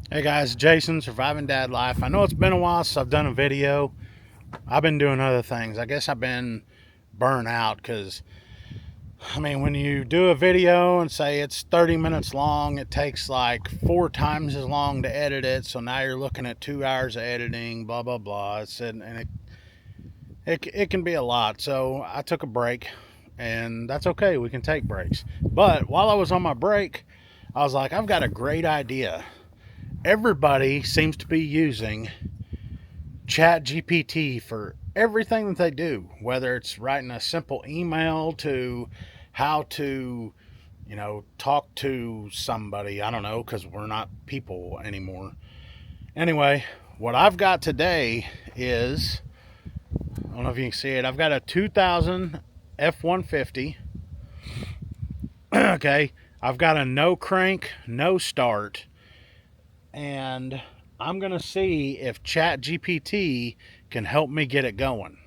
Hey guys, Jason, Surviving Dad Life. I know it's been a while since I've done a video. I've been doing other things. I guess I've been burnt out because, when you do a video and say it's 30 minutes long, it takes like 4 times as long to edit it. So now you're looking at 2 hours of editing, blah, blah, blah. It can be a lot. So I took a break, and that's okay. We can take breaks. But while I was on my break, I was like, I've got a great idea. Everybody seems to be using ChatGPT for everything that they do, whether it's writing a simple email to how to, talk to somebody. I don't know, because we're not people anymore. Anyway, what I've got today is, I don't know if you can see it, I've got a 2000 F 150. Okay, I've got a no crank, no start, and I'm going to see if ChatGPT can help me get it going.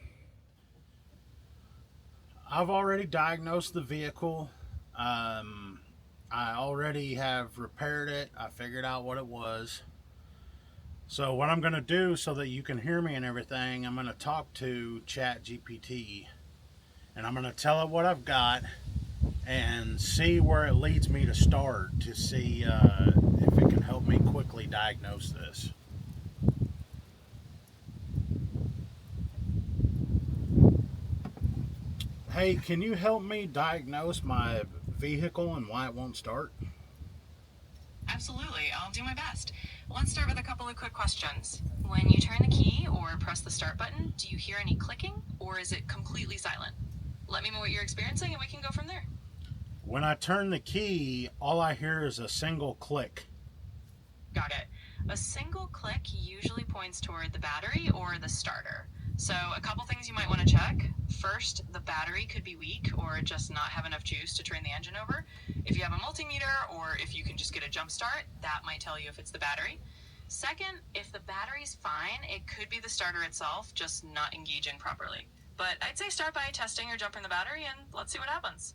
I've already diagnosed the vehicle. I already have repaired it. I figured out what it was. So what I'm going to do so that you can hear me and everything, I'm going to talk to ChatGPT and I'm going to tell it what I've got and see where it leads me to start to see if it can help me quickly diagnose this. Hey, can you help me diagnose my vehicle and why it won't start? Absolutely, I'll do my best. Let's start with a couple of quick questions. When you turn the key or press the start button, do you hear any clicking or is it completely silent? Let me know what you're experiencing and we can go from there. When I turn the key, all I hear is a single click. Got it. A single click usually points toward the battery or the starter. So, a couple things you might want to check. First, the battery could be weak or just not have enough juice to turn the engine over. If you have a multimeter or if you can just get a jump start, that might tell you if it's the battery. Second, if the battery's fine, it could be the starter itself just not engaging properly. But I'd say start by testing or jumping the battery and let's see what happens.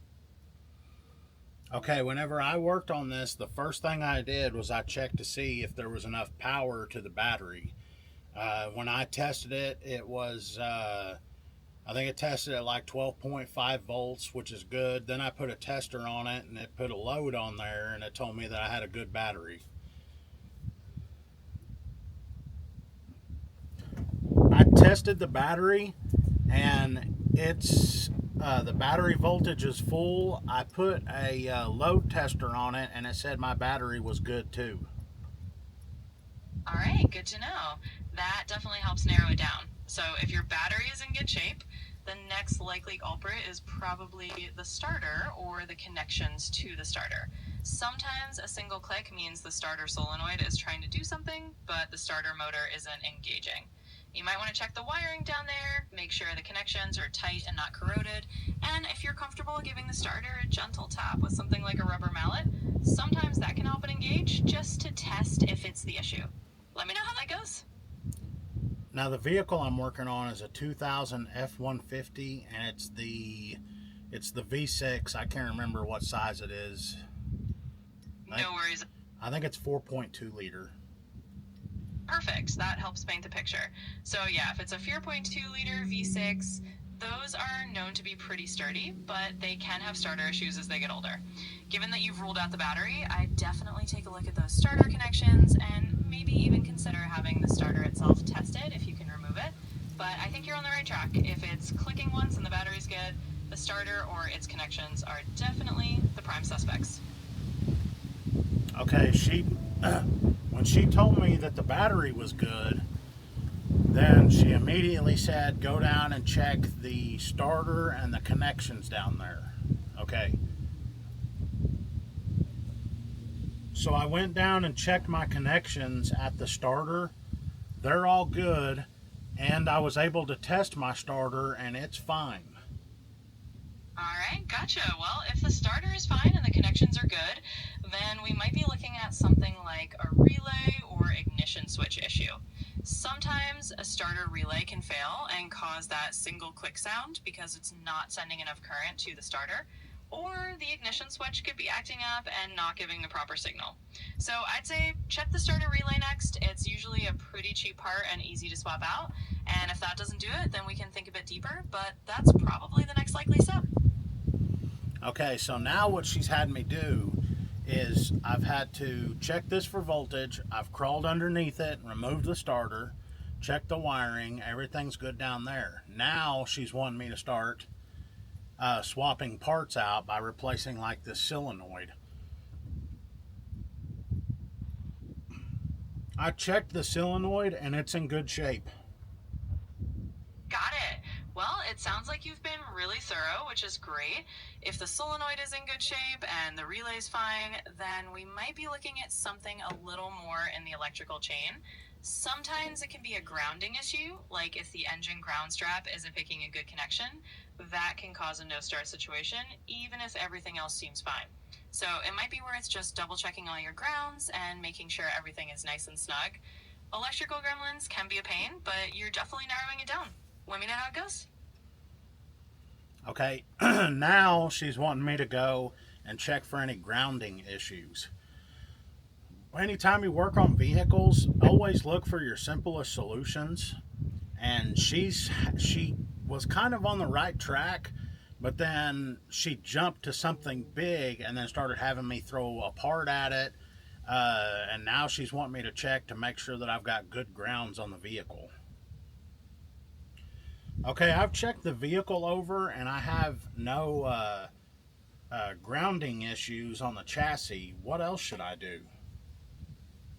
Okay, whenever I worked on this, the first thing I did was I checked to see if there was enough power to the battery. When I tested it, it was, I think it tested at like 12.5 volts, which is good. Then I put a tester on it and it put a load on there and it told me that I had a good battery. I tested the battery and it's the battery voltage is full. I put a load tester on it and it said my battery was good too. All right, good to know. That definitely helps narrow it down. So if your battery is in good shape, the next likely culprit is probably the starter or the connections to the starter. Sometimes a single click means the starter solenoid is trying to do something, but the starter motor isn't engaging. You might want to check the wiring down there, make sure the connections are tight and not corroded, and if you're comfortable giving the starter a gentle tap with something like a rubber mallet, sometimes that can help it engage just to test if it's the issue. Let me know how that goes. Now the vehicle I'm working on is a 2000 F-150 and it's the V6. I can't remember what size it is. No worries. I think it's 4.2 liter. Perfect. That helps paint the picture. So yeah, if it's a 4.2 liter V6, those are known to be pretty sturdy, but they can have starter issues as they get older. Given that you've ruled out the battery, I'd definitely take a look at those starter connections and maybe even consider having the starter itself tested if you can remove it. But I think you're on the right track. If it's clicking once and the battery's good, the starter or its connections are definitely the prime suspects. Okay, when she told me that the battery was good, then she immediately said, go down and check the starter and the connections down there. Okay. So I went down and checked my connections at the starter. They're all good. And I was able to test my starter and it's fine. All right, gotcha. Well, if the starter is fine and the connections are good, then we might be looking at something like a relay or ignition switch issue. Sometimes a starter relay can fail and cause that single click sound because it's not sending enough current to the starter. or the ignition switch could be acting up and not giving the proper signal. So I'd say check the starter relay next. It's usually a pretty cheap part and easy to swap out. And if that doesn't do it, then we can think a bit deeper, but that's probably the next likely step. Okay, so now what she's had me do is I've had to check this for voltage. I've crawled underneath it, removed the starter, checked the wiring, everything's good down there. Now she's wanting me to start swapping parts out by replacing like this solenoid. I checked the solenoid and it's in good shape. Got it. Well, it sounds like you've been really thorough, which is great. If the solenoid is in good shape and the relay's fine, then we might be looking at something a little more in the electrical chain. Sometimes it can be a grounding issue, like if the engine ground strap isn't picking a good connection, that can cause a no-start situation, even if everything else seems fine. So it might be worth just double-checking all your grounds and making sure everything is nice and snug. Electrical gremlins can be a pain, but you're definitely narrowing it down. Let me know how it goes. Okay, now she's wanting me to go and check for any grounding issues. Anytime you work on vehicles, always look for your simplest solutions. And she was kind of on the right track, but then she jumped to something big and then started having me throw a part at it. And now she's wanting me to check to make sure that I've got good grounds on the vehicle. Okay, I've checked the vehicle over and I have no grounding issues on the chassis. What else should I do?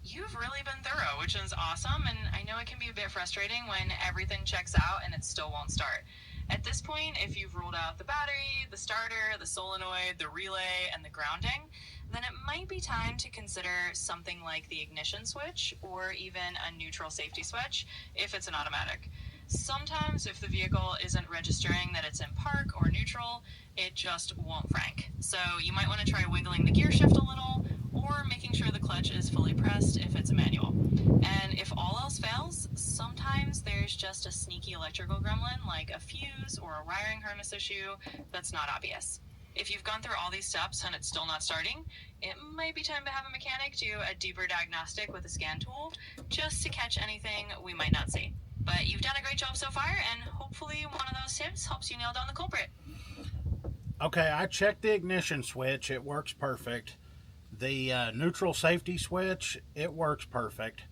You've really been thorough, which is awesome, and I know it can be a bit frustrating when everything checks out and it still won't start. At this point, if you've ruled out the battery, the starter, the solenoid, the relay, and the grounding, then it might be time to consider something like the ignition switch or even a neutral safety switch if it's an automatic. Sometimes if the vehicle isn't registering that it's in park or neutral, it just won't crank. So you might want to try wiggling the gear shift a little or making sure the clutch is fully pressed if it's a manual. And if all else fails, sometimes there's just a sneaky electrical gremlin like a fuse or a wiring harness issue that's not obvious. If you've gone through all these steps and it's still not starting, it might be time to have a mechanic do a deeper diagnostic with a scan tool just to catch anything we might not see. But you've done a great job so far, and hopefully one of those tips helps you nail down the culprit. Okay, I checked the ignition switch. It works perfect. The neutral safety switch, it works perfect.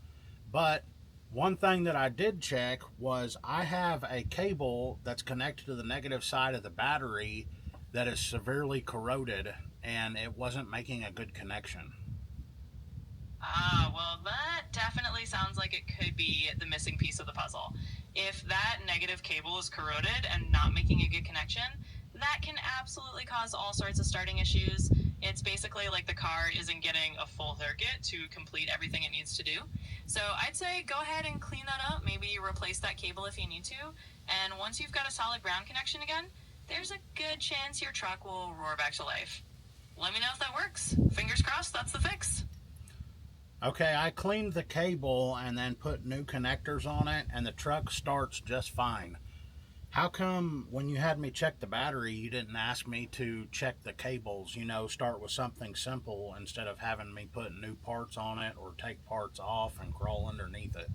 But one thing that I did check was I have a cable that's connected to the negative side of the battery that is severely corroded, and it wasn't making a good connection. Well, that definitely sounds like it could be the missing piece of the puzzle. If that negative cable is corroded and not making a good connection, that can absolutely cause all sorts of starting issues. It's basically like the car isn't getting a full circuit to complete everything it needs to do. So I'd say go ahead and clean that up, maybe replace that cable if you need to, and once you've got a solid ground connection again, there's a good chance your truck will roar back to life. Let me know if that works. Fingers crossed, that's the fix. Okay, I cleaned the cable and then put new connectors on it, and the truck starts just fine. How come when you had me check the battery, you didn't ask me to check the cables, start with something simple instead of having me put new parts on it or take parts off and crawl underneath it?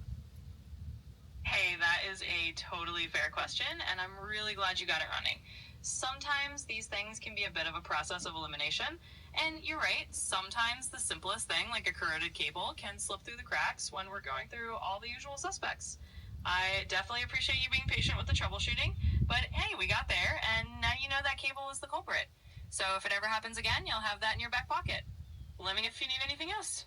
Hey, that is a totally fair question, and I'm really glad you got it running. Sometimes these things can be a bit of a process of elimination, and you're right, sometimes the simplest thing, like a corroded cable, can slip through the cracks when we're going through all the usual suspects. I definitely appreciate you being patient with the troubleshooting, but hey, we got there, and now you know that cable is the culprit. So if it ever happens again, you'll have that in your back pocket. Let me know if you need anything else.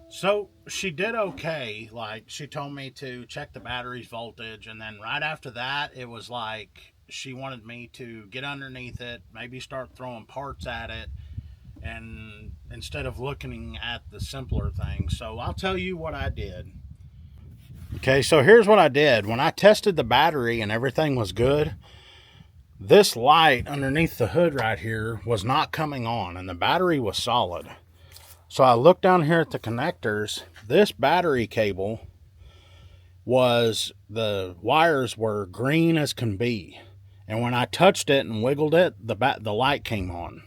So she did okay. Like, she told me to check the battery's voltage, and then right after that, it was like she wanted me to get underneath it, maybe start throwing parts at it, and instead of looking at the simpler things. So I'll tell you what I did. Okay, so here's what I did. When I tested the battery and everything was good, this light underneath the hood right here was not coming on, and the battery was solid. So I looked down here at the connectors. This battery cable the wires were green as can be. And when I touched it and wiggled it, the light came on.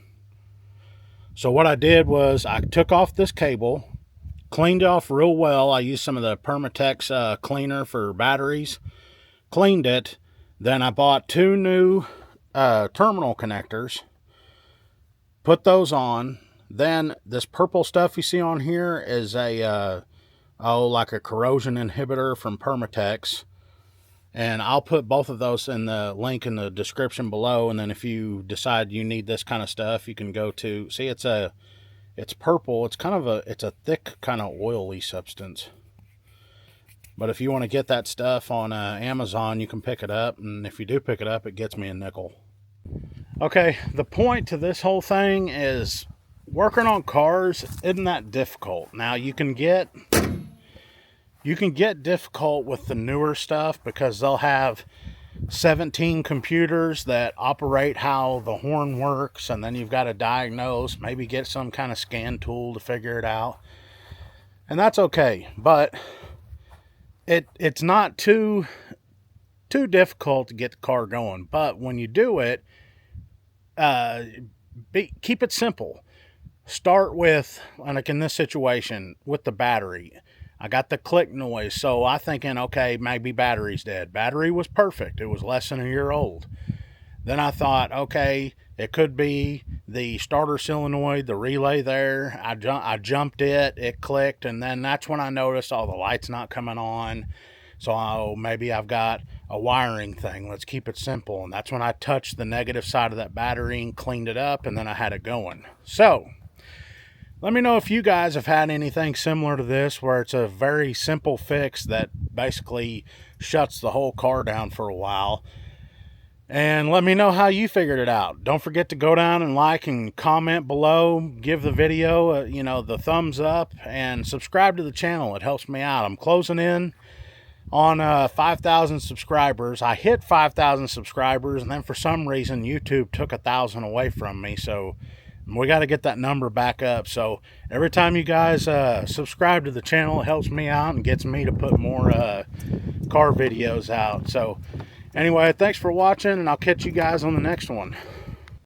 So what I did was I took off this cable, cleaned it off real well. I used some of the Permatex cleaner for batteries, cleaned it. Then I bought 2 new terminal connectors, put those on. Then this purple stuff you see on here is like a corrosion inhibitor from Permatex. And I'll put both of those in the link in the description below. And then if you decide you need this kind of stuff, you can go to, see, it's purple. It's a thick kind of oily substance. But if you want to get that stuff on Amazon, you can pick it up. And if you do pick it up, it gets me a nickel. Okay, the point to this whole thing is working on cars isn't that difficult. Now you can get difficult with the newer stuff because they'll have 17 computers that operate how the horn works, and then you've got to diagnose, maybe get some kind of scan tool to figure it out. And that's okay, but it's not too difficult to get the car going. But when you do it, keep it simple. Start with, like in this situation, with the battery. I got the click noise, so I thinking, okay, maybe battery's dead. Battery was perfect. It was less than a year old. Then I thought, okay, it could be the starter solenoid, the relay there. I jumped it clicked, and then that's when I noticed, the light's not coming on. So maybe I've got a wiring thing. Let's keep it simple. And that's when I touched the negative side of that battery and cleaned it up, and then I had it going. So let me know if you guys have had anything similar to this, where it's a very simple fix that basically shuts the whole car down for a while. And let me know how you figured it out. Don't forget to go down and like and comment below. Give the video, the thumbs up, and subscribe to the channel. It helps me out. I'm closing in on 5,000 subscribers. I hit 5,000 subscribers, and then for some reason YouTube took 1,000 away from me. So we got to get that number back up. So every time you guys subscribe to the channel, it helps me out and gets me to put more car videos out. So anyway, thanks for watching, and I'll catch you guys on the next one.